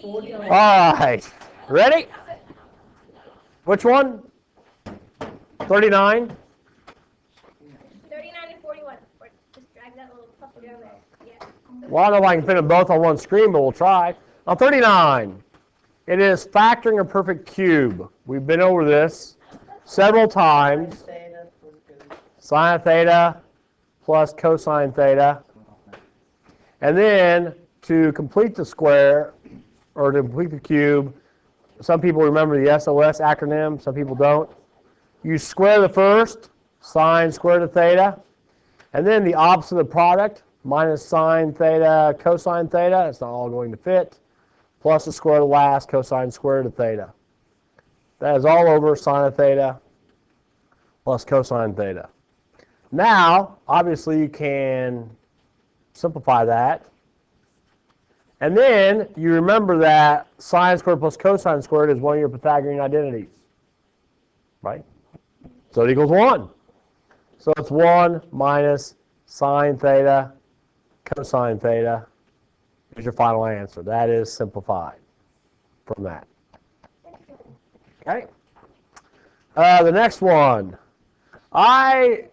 All right. Ready? Which one? 39? 39 and 41. Or just drag that little puppy down there. Yeah. Well, I don't know if I can fit them both on one screen, but we'll try. On 39, it is factoring a perfect cube. We've been over this several times. Sine of theta plus cosine theta. And then to complete the square, or to complete the cube, some people remember the SOS acronym, some people don't. You square the first, sine squared of theta, and then the opposite of the product, minus sine theta cosine theta, it's not all going to fit, plus the square of the last, cosine squared of theta. That is all over sine of theta plus cosine theta. Now, obviously, you can simplify that. And then you remember that sine squared plus cosine squared is one of your Pythagorean identities. Right? So it equals 1. So it's 1 minus sine theta cosine theta is your final answer. That is simplified from that. Okay? The next one. I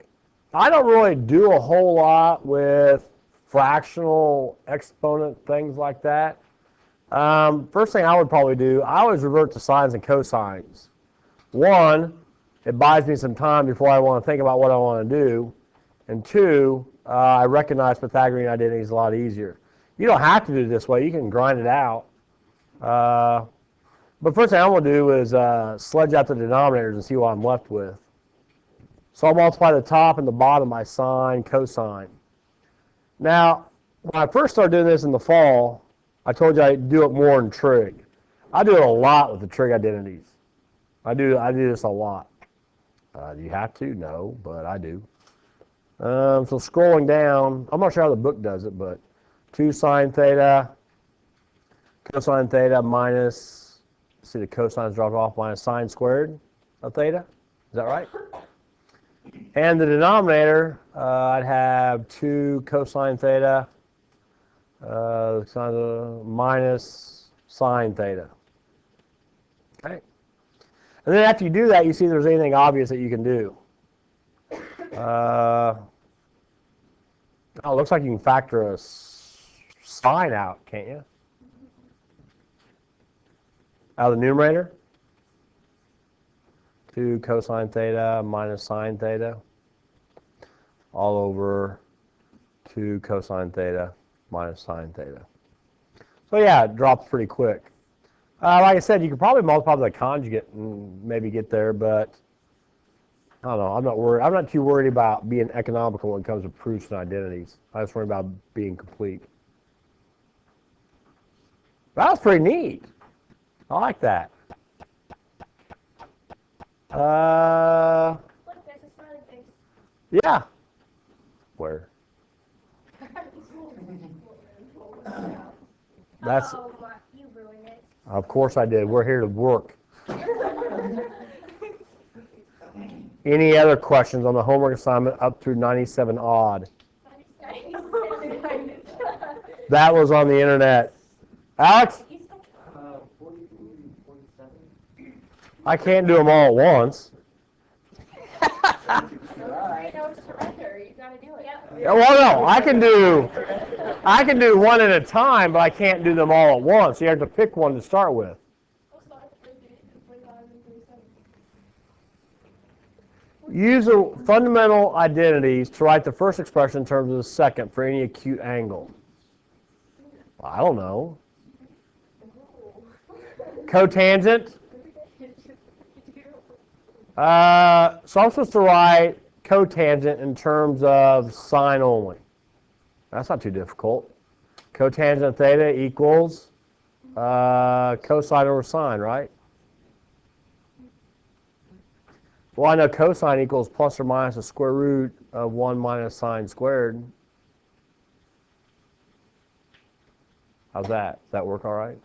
don't really do a whole lot with fractional exponent things like that. First thing I would probably do, I always revert to sines and cosines. One, it buys me some time before I want to think about what I want to do. And two, I recognize Pythagorean identities a lot easier. You don't have to do it this way. You can grind it out. But first thing I want to do is sledge out the denominators and see what I'm left with. So I'll multiply the top and the bottom by sine, cosine. Now, when I first started doing this in the fall, I told you I do it more in trig. I do it a lot with the trig identities. I do this a lot. Do you have to? No, but I do. So scrolling down, I'm not sure how the book does it, but 2 sine theta, cosine theta minus, see the cosines drop off, minus sine squared of theta. Is that right? And the denominator, I'd have 2 cosine theta minus sine theta. Okay. And then after you do that, you see if there's anything obvious that you can do. Oh, it looks like you can factor a sine out, can't you? Out of the numerator. 2 cosine theta minus sine theta all over 2 cosine theta minus sine theta. So yeah, it drops pretty quick. Like I said, you could probably multiply by the conjugate and maybe get there, but I don't know. I'm not worried. I'm not too worried about being economical when it comes to proofs and identities. I just worry about being complete. That was pretty neat. I like that. Look, there's a smiley face. Yeah. Where? That's. Oh, you ruined it. Of course I did. We're here to work. Any other questions on the homework assignment up through 97 odd? That was on the internet. Alex? 47. I can't do them all at once. Yeah, well, no, I can do one at a time, but I can't do them all at once. You have to pick one to start with. Use the fundamental identities to write the first expression in terms of the second for any acute angle. I don't know. Cotangent. So I'm supposed to write cotangent in terms of sine only. That's not too difficult. Cotangent of theta equals cosine over sine, right? Well, I know cosine equals plus or minus the square root of 1 minus sine squared. How's that? Does that work all right?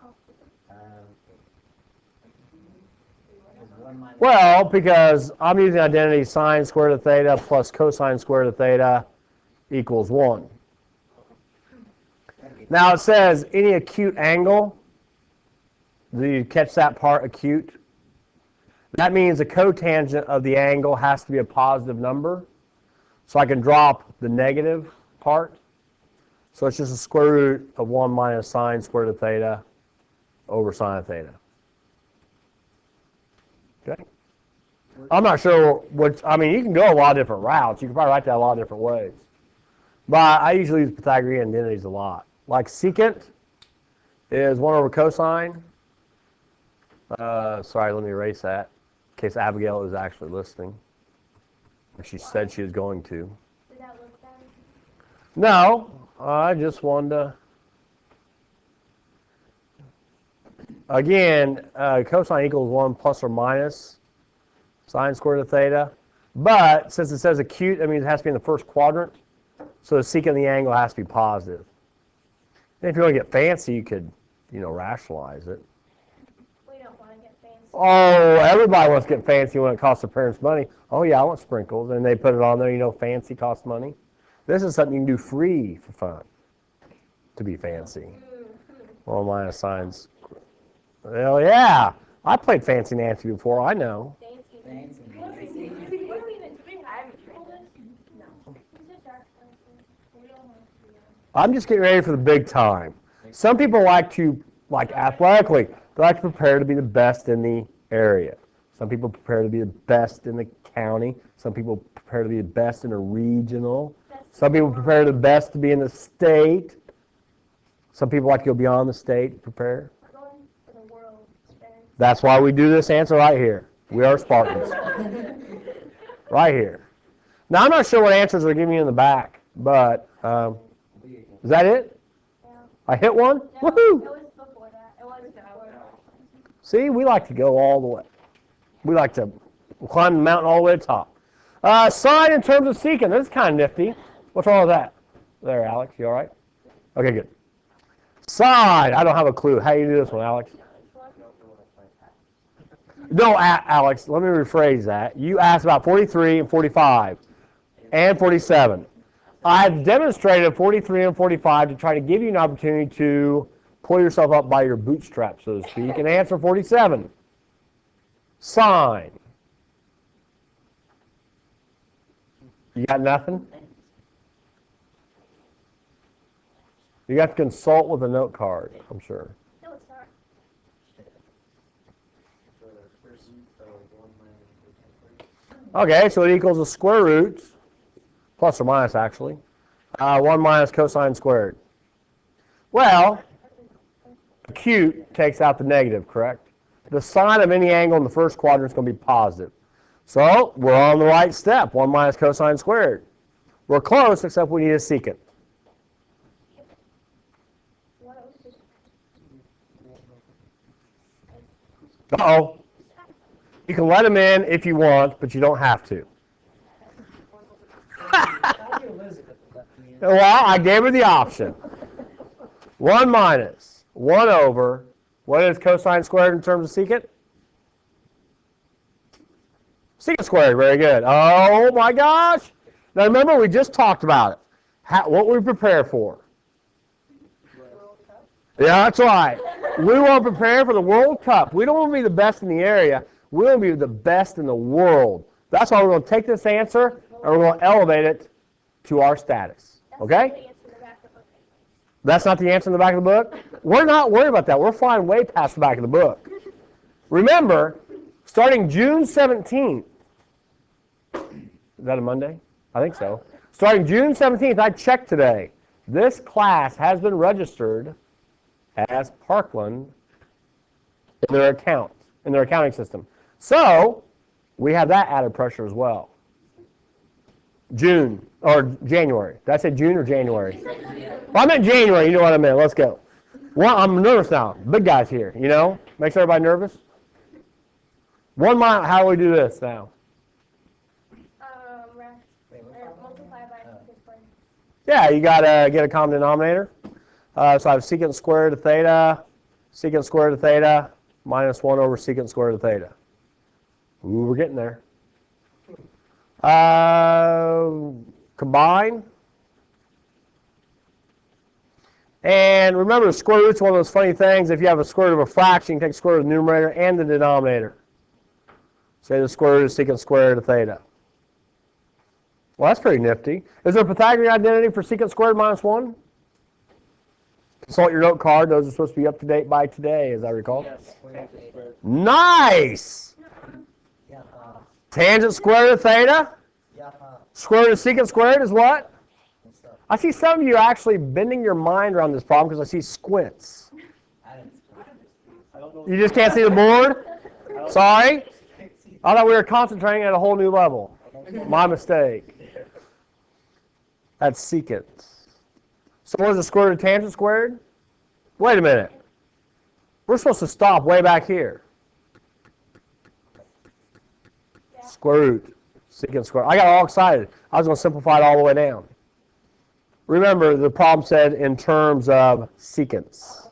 Well, because I'm using identity sine squared of theta plus cosine squared of theta equals 1. Now it says any acute angle. Do you catch that part, acute? That means the cotangent of the angle has to be a positive number. So I can drop the negative part. So it's just a square root of 1 minus sine squared of theta over sine of theta. Okay? I'm not sure which, I mean, you can go a lot of different routes. You can probably write that a lot of different ways. But I usually use Pythagorean identities a lot. Like secant is 1 over cosine. Sorry, let me erase that in case Abigail is actually listening. She said she was going to. Did that look bad? No, I just wanted to. Again, cosine equals 1 plus or minus sine squared of theta. But since it says acute, that means it has to be in the first quadrant. So the secant of the angle has to be positive. And if you want to get fancy, you could, rationalize it. We don't want to get fancy. Oh, everybody wants to get fancy when it costs their parents money. Oh, yeah, I want sprinkles. And they put it on there, fancy costs money. This is something you can do free for fun, to be fancy. 1 minus sines. Well, yeah. I played Fancy Nancy before. I know. Fancy. What do we even do? I haven't tried this. No. Is it dark fancy? We don't want to be I'm just getting ready for the big time. Some people like athletically, they like to prepare to be the best in the area. Some people prepare to be the best in the county. Some people prepare to be the best in a regional. Some people prepare the best to be in the state. Some people like to go beyond the state to prepare. going for the world. That's why we do this answer right here. We are Spartans. Right here. Now, I'm not sure what answers they're giving you in the back, but is that it? Yeah. I hit one? No, Woohoo! it was before that. It was before that. See, we like to go all the way. We like to climb the mountain all the way to the top. Sine in terms of secant. This is kind of nifty. What's wrong with that? There, Alex. You all right? Okay, good. Sine. I don't have a clue. How do you do this one, Alex? No, Alex, let me rephrase that. You asked about 43 and 45 and 47. I've demonstrated 43 and 45 to try to give you an opportunity to pull yourself up by your bootstraps, so to speak, and answer 47. Sine. You got nothing? You got to consult with a note card, I'm sure. No, it's not. Okay, so it equals the square root, plus or minus actually, 1 minus cosine squared. Well, acute takes out the negative, correct? The sine of any angle in the first quadrant is going to be positive. So we're on the right step, 1 minus cosine squared. We're close, except we need a secant. Uh-oh. You can let them in if you want, but you don't have to. Well, I gave her the option. 1 minus 1 over, what is cosine squared in terms of secant? Secant squared, very good. Oh my gosh. Now remember, we just talked about it. What we prepare for. Yeah, that's right. We want to prepare for the World Cup. We don't want to be the best in the area. We want to be the best in the world. That's why we're going to take this answer and we're going to elevate it to our status. Okay? That's not the answer in the back of the book? We're not worried about that. We're flying way past the back of the book. Remember, starting June 17th, is that a Monday? I think so. Starting June 17th, I checked today. This class has been registered as Parkland in their account, in their accounting system. So we have that added pressure as well. June or January. Did I say June or January? Well, I meant January. You know what I meant. Let's go. Well, I'm nervous now. Big guys here, Makes everybody nervous. 1 mile. How do we do this now? Multiply by secant squared. Yeah, you got to get a common denominator. So I have secant squared of theta, minus 1 over secant squared of theta. Ooh, we're getting there. Combine. And remember, the square root's one of those funny things. If you have a square root of a fraction, you can take the square root of the numerator and the denominator. Say the square root of secant squared of theta. Well, that's pretty nifty. Is there a Pythagorean identity for secant squared minus 1? Consult your note card. Those are supposed to be up to date by today, as I recall. Yes. Nice! Tangent squared of theta? Square root of secant squared is what? I see some of you actually bending your mind around this problem because I see squints. You just can't see the board? Sorry? I thought we were concentrating at a whole new level. My mistake. That's secant. So what is the square root of tangent squared? Wait a minute. We're supposed to stop way back here. Square root, secant squared. I got all excited. I was going to simplify it all the way down. Remember, the problem said in terms of secants.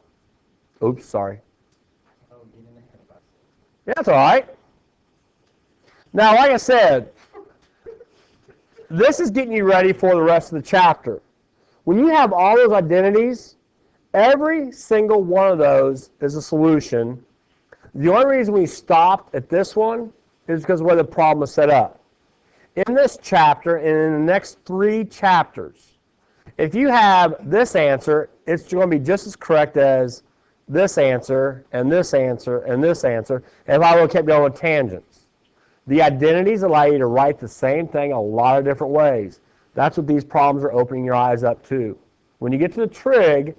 Oops, sorry. Yeah, that's all right. Now, like I said, this is getting you ready for the rest of the chapter. When you have all those identities, every single one of those is a solution. The only reason we stopped at this one is because of the way the problem is set up. In this chapter and in the next 3 chapters, if you have this answer, it's going to be just as correct as this answer and this answer and this answer, and if I would have kept going with tangents. The identities allow you to write the same thing a lot of different ways. That's what these problems are opening your eyes up to. When you get to the trig,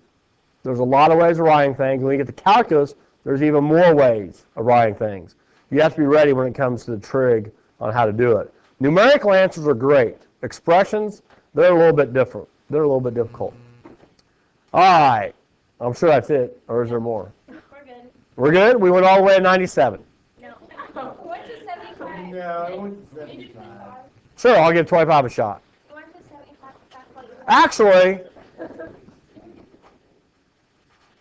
there's a lot of ways of writing things. When you get to calculus, there's even more ways of writing things. You have to be ready when it comes to the trig on how to do it. Numerical answers are great. Expressions, they're a little bit different. They're a little bit difficult. All right. I'm sure that's it. Or is there more? We're good. We're good? We went all the way to 97. No. What's the 75? No, I went to 75. Sure, I'll give 25 a shot. What's the 75? That's what you have. Actually,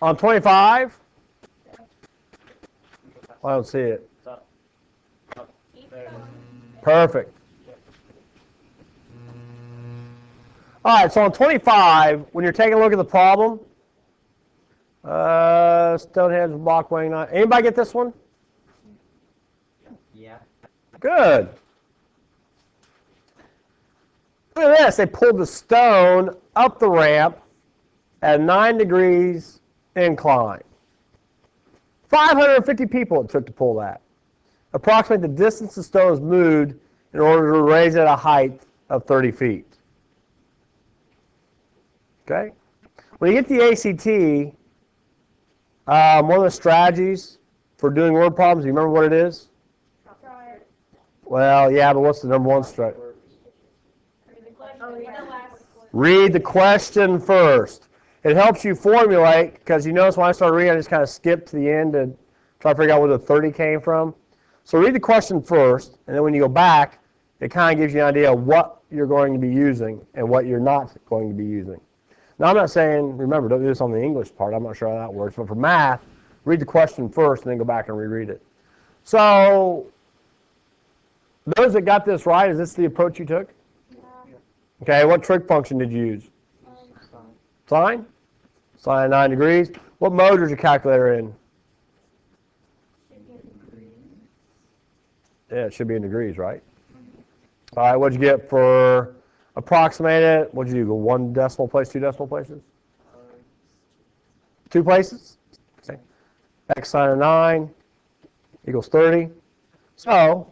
on 25, I don't see it. Perfect. All right, so on 25, when you're taking a look at the problem, Stonehenge block weighing 9. Anybody get this one? Yeah. Good. Look at this. They pulled the stone up the ramp at 9 degrees incline. 550 people it took to pull that. Approximate the distance the stone is moved in order to raise it at a height of 30 feet. Okay? When you get the ACT, one of the strategies for doing word problems, do you remember what it is? Well, yeah, but what's the number one strategy? Read the question first. It helps you formulate, because you notice when I started reading, I just kind of skipped to the end to try to figure out where the 30 came from. So read the question first, and then when you go back, it kind of gives you an idea of what you're going to be using and what you're not going to be using. Now, I'm not saying, remember, don't do this on the English part. I'm not sure how that works. But for math, read the question first and then go back and reread it. So those that got this right, is this the approach you took? Okay, what trig function did you use? Sine? Sine at 9 degrees. What mode is your calculator in? Yeah, it should be in degrees, right? All right, what'd you get for approximate it? What'd you do, go 1 decimal place, 2 decimal places? 2 places? Okay. X sine of 9 equals 30. So,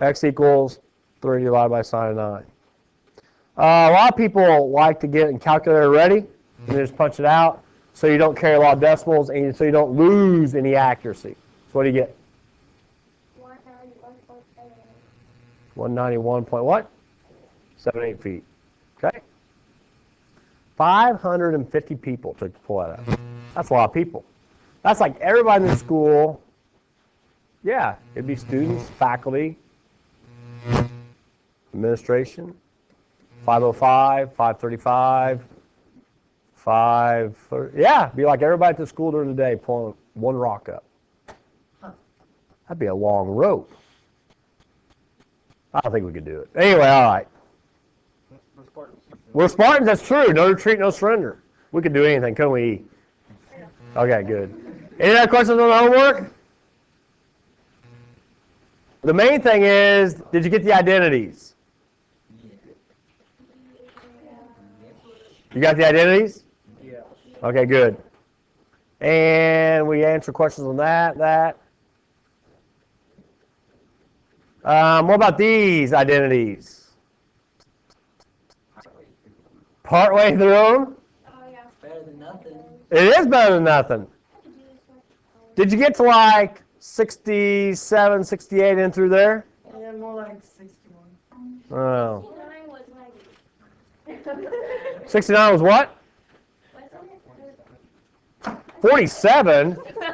x equals 30 divided by sine of 9. A lot of people like to get a calculator ready and just punch it out so you don't carry a lot of decimals and so you don't lose any accuracy. So what do you get? 191 point what? 78 feet. Okay? 550 people took to pull that out. That's a lot of people. That's like everybody in the school. Yeah, it'd be students, faculty, administration. 505, 535, 530. Yeah, be like everybody at the school during the day pulling one rock up. That'd be a long rope. I don't think we could do it. Anyway, all right. We're Spartans, that's true. No retreat, no surrender. We could do anything, couldn't we? Okay, good. Any other questions on the homework? The main thing is, did you get the identities? You got the identities? Yeah. Okay, good. And we answer questions on that. What about these identities? Partway through them? Oh, yeah. Better than nothing. It is better than nothing. Did you get to like 67, 68 in through there? Yeah, more like 61. Oh. 69 was negative. 69 was what? What's on it? 47? I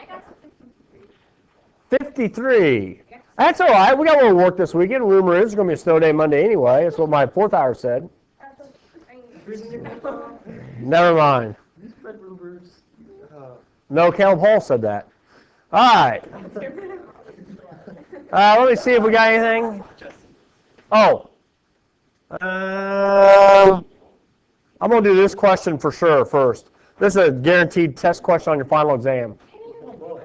got 53. That's all right. We got a little work this weekend. Rumor is it's going to be a snow day Monday anyway. That's what my fourth hour said. Never mind. You spread rumors. No, Caleb Hall said that. All right. Let me see if we got anything. Oh. I'm going to do this question for sure first. This is a guaranteed test question on your final exam. Oh boy.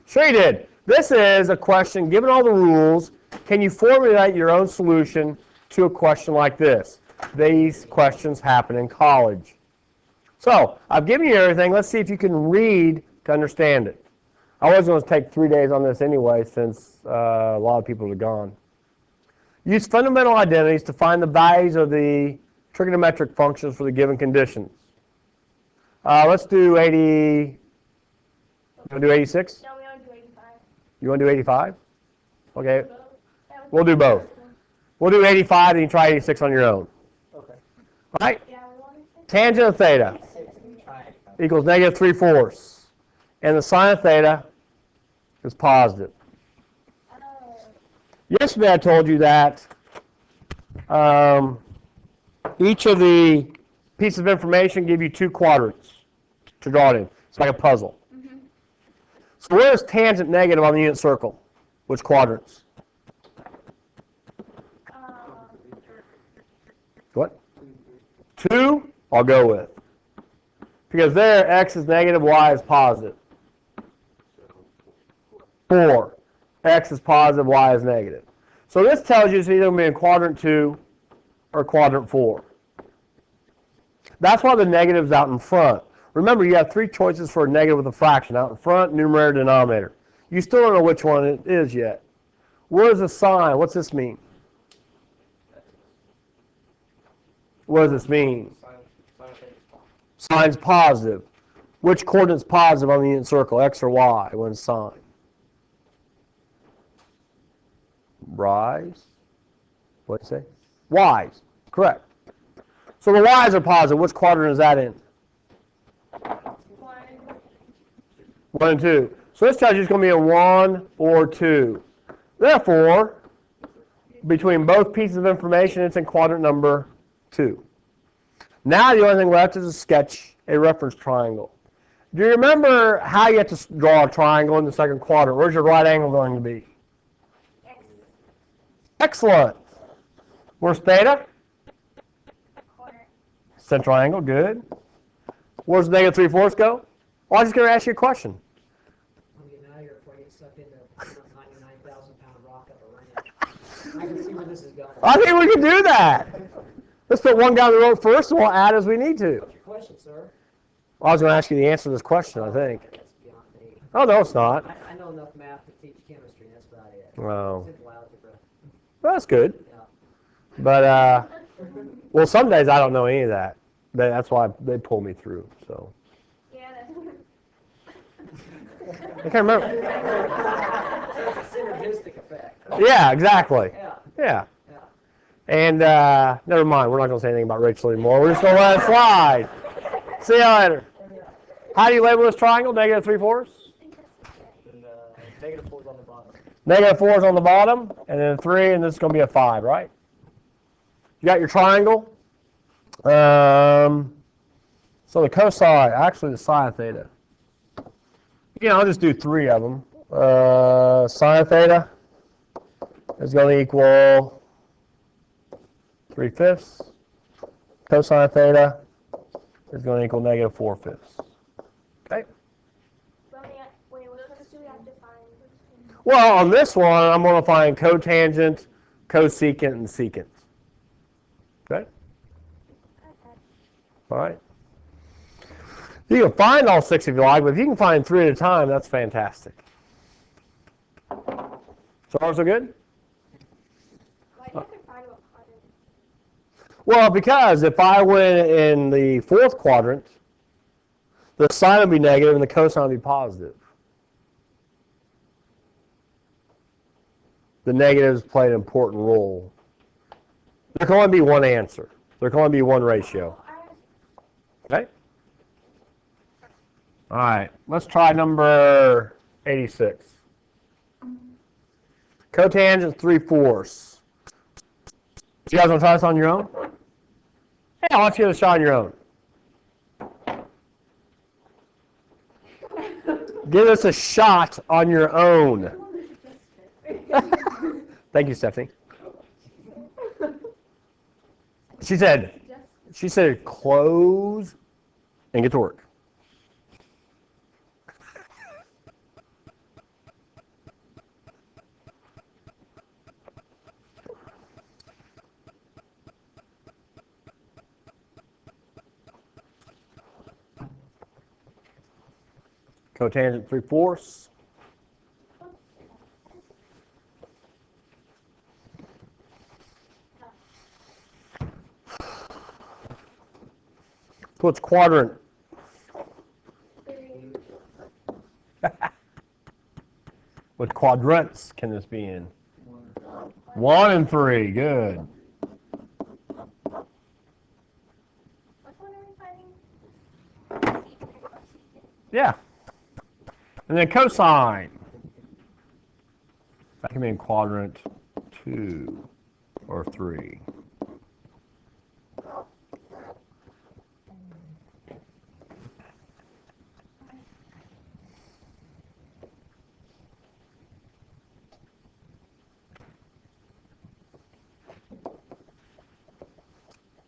Sure you did. This is a question, given all the rules, can you formulate your own solution to a question like this? These questions happen in college. So, I've given you everything. Let's see if you can read to understand it. I was going to take 3 days on this anyway since a lot of people are gone. Use fundamental identities to find the values of the trigonometric functions for the given conditions. Let's do 80. You want to do 86? No, we want to do 85. You want to do 85? Okay, we'll do both. We'll do 85 and you try 86 on your own. Okay. All right? Yeah, we want to Tangent of theta equals negative 3/4. And the sine of theta is positive. Yesterday I told you that each of the pieces of information give you two quadrants to draw it in. It's like a puzzle. So where is tangent negative on the unit circle? Which quadrants? What? 2, I'll go with. Because there, x is negative, y is positive. 4, x is positive, y is negative. So this tells you it's either going to be in quadrant 2 or quadrant 4. That's why the negative's out in front. Remember, you have 3 choices for a negative with a fraction. Out in front, numerator, denominator. You still don't know which one it is yet. What is the sign? What's this mean? What does this mean? Sign's positive. Which coordinate's positive on the unit circle, x or y, when it's signed? Rise. What'd you say? Y's. Correct. So the y's are positive. Which quadrant is that in? 1 and 2. So this tells you it's going to be a 1 or 2. Therefore, between both pieces of information, it's in quadrant number 2. Now the only thing left is to sketch a reference triangle. Do you remember how you have to draw a triangle in the second quadrant? Where's your right angle going to be? X. Excellent. Where's theta? Corner. Central angle, good. Where's negative 3/4 go? Well, I was just going to ask you a question. I'm getting out of here before I get sucked into a 99,000-pound rock up a ramp. I can see where this is going. I think we can do that. Let's put one guy on the road first and we'll add as we need to. What's your question, sir? Well, I was going to ask you the answer to this question, I think. That's beyond me. Oh, no, it's not. I know enough math to teach chemistry, that's about it. Well, Simple algebra. that's good. Yeah. But, well, some days I don't know any of that. That's why they pull me through, so. Yeah, I can't remember. It's a synergistic effect. Yeah, exactly. Yeah. Yeah. Yeah. And never mind, we're not going to say anything about Rachel anymore. We're just going to let it slide. See you later. How do you label this triangle? Negative 3/4? And negative 4 is on the bottom. Negative 4 is on the bottom, and then 3, and this is going to be a 5, right? You got your triangle. So the cosine, actually the sine of theta. Yeah, I'll just do 3 of them. Sine of theta is going to equal 3/5. Cosine of theta is going to equal negative 4/5. Okay. Wait, what else do we have to find? Well, on this one, I'm going to find cotangent, cosecant, and secant. Okay? All right. You can find all 6 if you like, but if you can find 3 at a time, that's fantastic. So far, so good? Why do you have to find what quadrant? Well, because if I went in the 4th quadrant, the sine would be negative and the cosine would be positive. The negatives play an important role. There can only be one answer. There can only be one ratio. Okay? All right, let's try number 86. Cotangent 3/4. You guys want to try this on your own? Hey, I'll let you give it a shot on your own. Give us a shot on your own. Thank you, Stephanie. She said close and get to work. Cotangent 3/4. What's quadrant? What quadrants can this be in? 1 and 3. Good. Which one are we finding? Yeah. And then cosine. That can be in quadrant 2 or 3.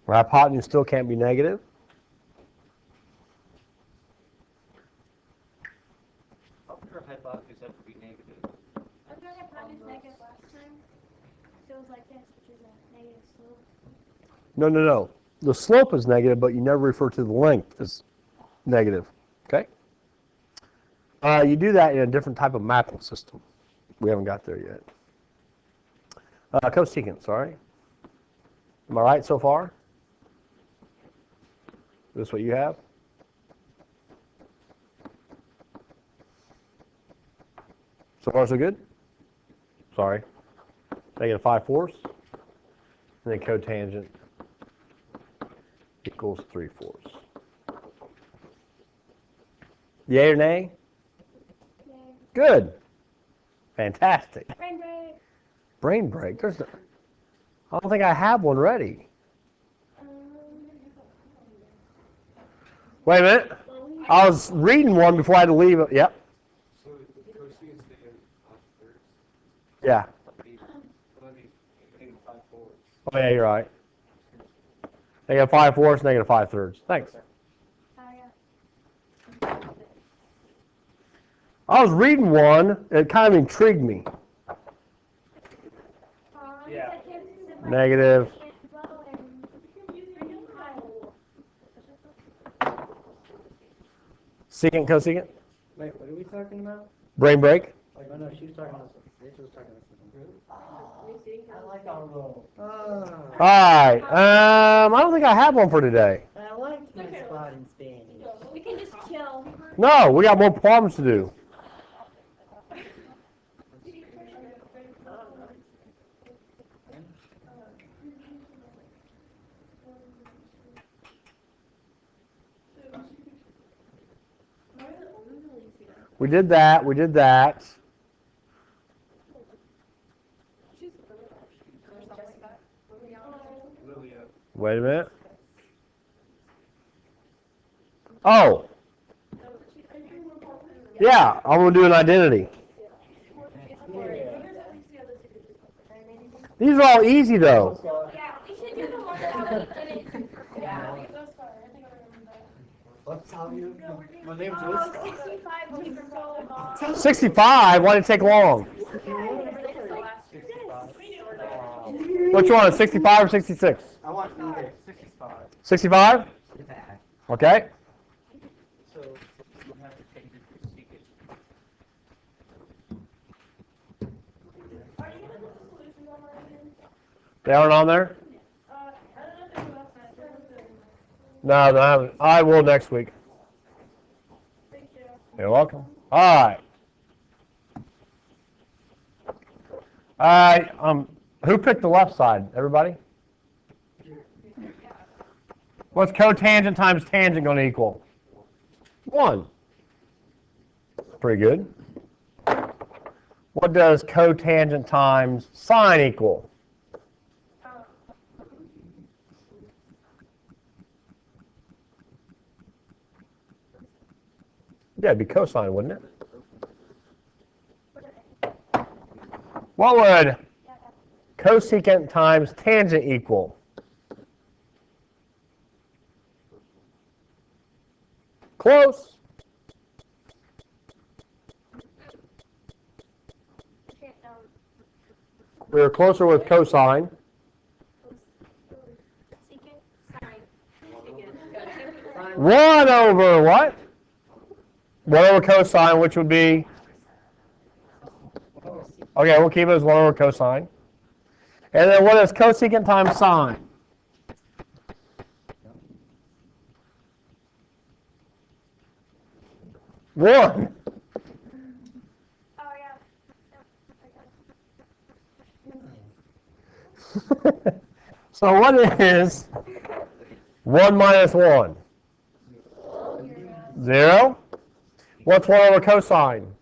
Hypotenuse still can't be negative. How would your hypotenuse have to be negative? I thought hypotenuse negative last time. So it was like this, which is a negative slope. No. The slope is negative, but you never refer to the length as negative. Okay? You do that in a different type of mapping system. We haven't got there yet. Cosecant, sorry. Am I right so far? Is this what you have? So far, so good? Sorry. Negative 5/4. And then cotangent equals 3/4. Yay or nay? Yay. Good. Fantastic. Brain break. Brain break. I don't think I have one ready. Wait a minute. I was reading one before I had to leave. Yep. So the cosecant is negative 5/3. Yeah. Well, I mean, negative 5/4. Oh, yeah, you're right. Negative 5/4, negative 5/3. Thanks. Yeah. I was reading one. It kind of intrigued me. Yeah. Negative. Secant, cosecant. Wait, what are we talking about? Brain break. Oh no, she was talking about something. Rachel was talking about something. I like our role. Oh, All right. I don't think I have one for today. I liked my spot in Spanish. We can just chill. No, we got more problems to do. We did that. We did that. Lilia. Wait a minute. Oh. Yeah, I'm going to do an identity. These are all easy, though. Yeah, we should do the one that we didn't. Yeah, those are. I think I remember that. What's how you? My name's Oh, Liz. 65 will be so long. 65? Why did it take long? 65. Which one, 65 or 66? I want either 65. 65? Okay. So you have to take it to seek it. Are you gonna put the solutions on mine again? They aren't on there? I don't know if they're left side. No, they haven't. I will next week. Thank you. You're welcome. All right. All right. Who picked the left side? Everybody? What's cotangent times tangent going to equal? 1. Pretty good. What does cotangent times sine equal? Yeah, it'd be cosine, wouldn't it? What would cosecant times tangent equal? Close. We were closer with cosine. Secant, sine. 1 over what? 1 over cosine, which would be? Okay, we'll keep it as 1 over cosine. And then what is cosecant times sine? One. Oh, yeah. So what is 1 minus 1? 0. What's 1 over cosine?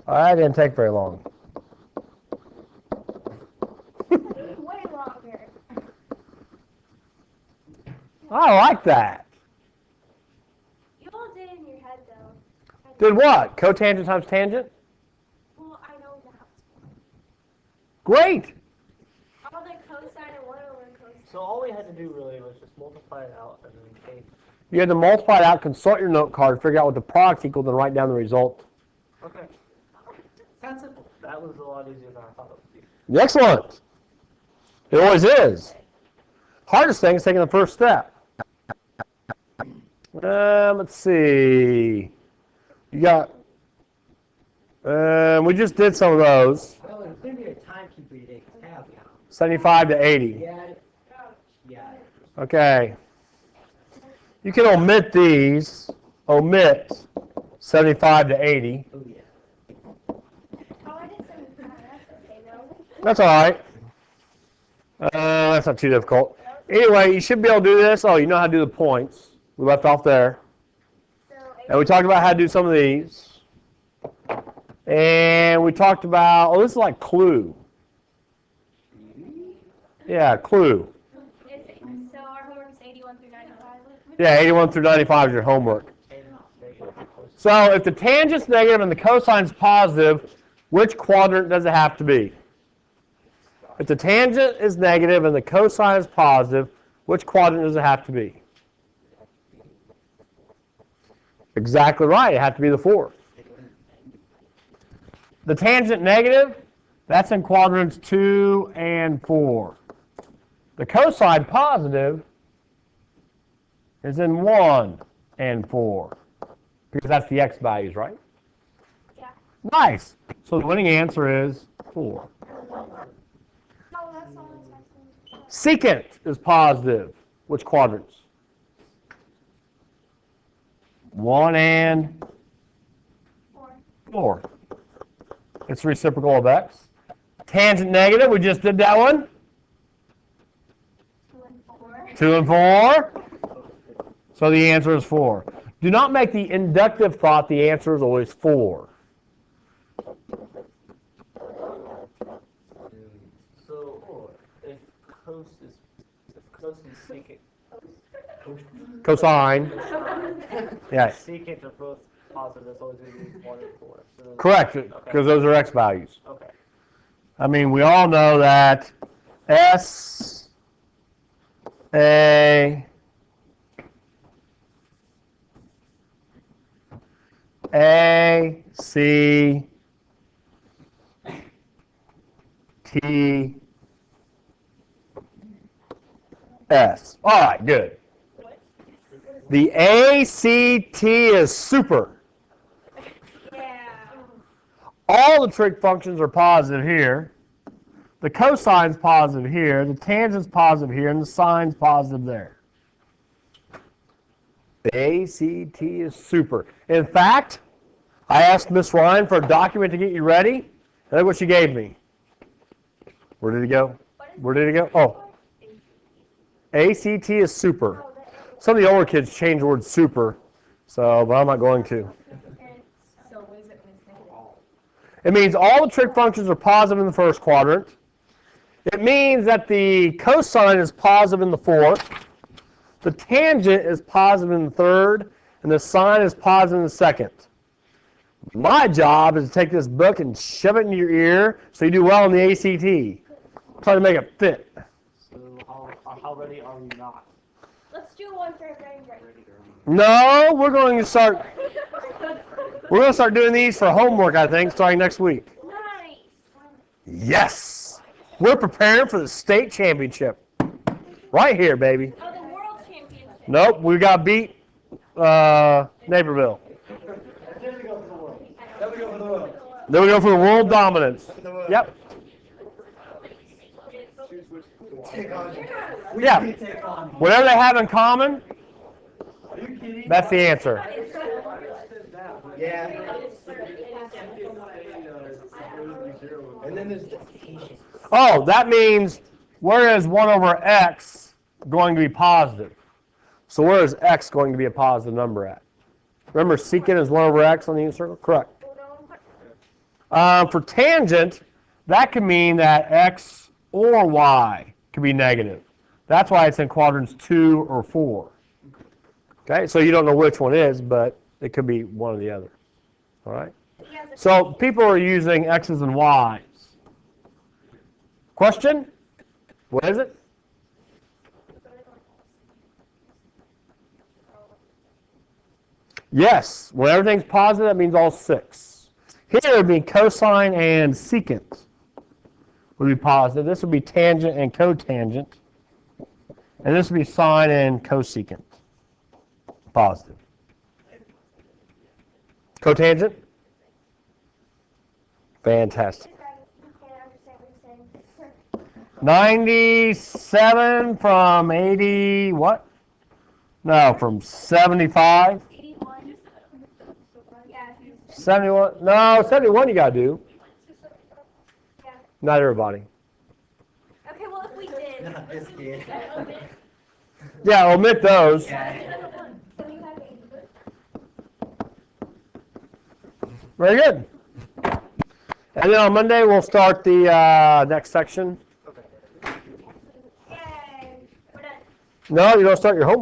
That didn't take very long. Way longer. I like that. You all did in your head, though. Did what? Cotangent times tangent? Well, I know now. Great. All the cosine and 1 over cosine. So all we had to do really was just multiply it out and then take. You had to multiply it out, consult your note card, figure out what the product's equal, then write down the result. Okay. That's simple. That was a lot easier than I thought it would be. Excellent. It always is. Hardest thing is taking the first step. Let's see. You got. We just did some of those. Well, include your timekeeper you take tab now. 75 to 80. Yeah. Yeah. Okay. You can omit these. Omit 75 to 80. Oh, yeah. Oh, I did 75. That's okay, though. That's all right. That's not too difficult. Anyway, you should be able to do this. Oh, you know how to do the points. We left off there. So, And we talked about how to do some of these. And we talked about, this is like Clue. Yeah, Clue. so our homework is 81 through 95. Yeah, 81 through 95 is your homework. So if the tangent's negative and the cosine's positive, which quadrant does it have to be? If the tangent is negative and the cosine is positive, which quadrant does it have to be? Exactly right. It has to be the fourth. The tangent negative, that's in quadrants 2 and 4. The cosine positive is in 1 and 4. Because that's the x values, right? Yeah. Nice. So the winning answer is 4. Oh, that's all that's actually. Secant is positive. Which quadrants? 1 and 4. It's reciprocal of x. Tangent negative, we just did that one. 2 and 4. 2 and 4. So the answer is 4. Do not make the inductive thought the answer is always 4. So if cos and secant. Cosine. Yes. Secant are both positive, that's always going to be 1 and 4. So Correct, because those are x values. Okay. I mean, we all know that S, A, A, C, T, S. All right, good. The ACT is super. Yeah. All the trig functions are positive here. The cosine's positive here. The tangent's positive here. And the sine's positive there. The ACT is super. In fact, I asked Miss Ryan for a document to get you ready. And look what she gave me. Where did it go? Where did it go? Oh. ACT is super. Some of the older kids change the word super, but I'm not going to. So what is it when it's negative? It means all the trig functions are positive in the first quadrant. It means that the cosine is positive in the fourth. The tangent is positive in the third. And the sine is positive in the second. My job is to take this book and shove it in your ear so you do well in the ACT. Try to make it fit. So how ready are we not? Let's do one for everybody. No, we're going to start doing these for homework, I think, starting next week. Nice. Yes. We're preparing for the state championship. Right here, baby. Oh, the world championship. Nope, we got beat Naperville. Then we go for the world. Then we go for the world. Then we go for the world dominance. Yep. Yeah. Whatever they have in common, that's the answer. Yeah. And then there's the Oh, that means where is 1 over x going to be positive? So where is x going to be a positive number at? Remember, secant is 1 over x on the unit circle? Correct. For tangent, that could mean that x or y could be negative. That's why it's in quadrants 2 or 4. Okay, so you don't know which one is, but it could be one or the other. All right? So people are using x's and y's. Question? What is it? Yes, when everything's positive, that means all 6. Here it would be cosine and secant would be positive. This would be tangent and cotangent. And this would be sine and cosecant. Positive. Cotangent? Fantastic. 97 from 80, what? No, from 75. 81. Yeah. 71, no, 71 you got to do. Yeah. Not everybody. Okay, well, if we did. Not this kid. Yeah, omit those. So you have 80. Very good. And then on Monday, we'll start the next section. Yay. We're done. No, you don't start your homework.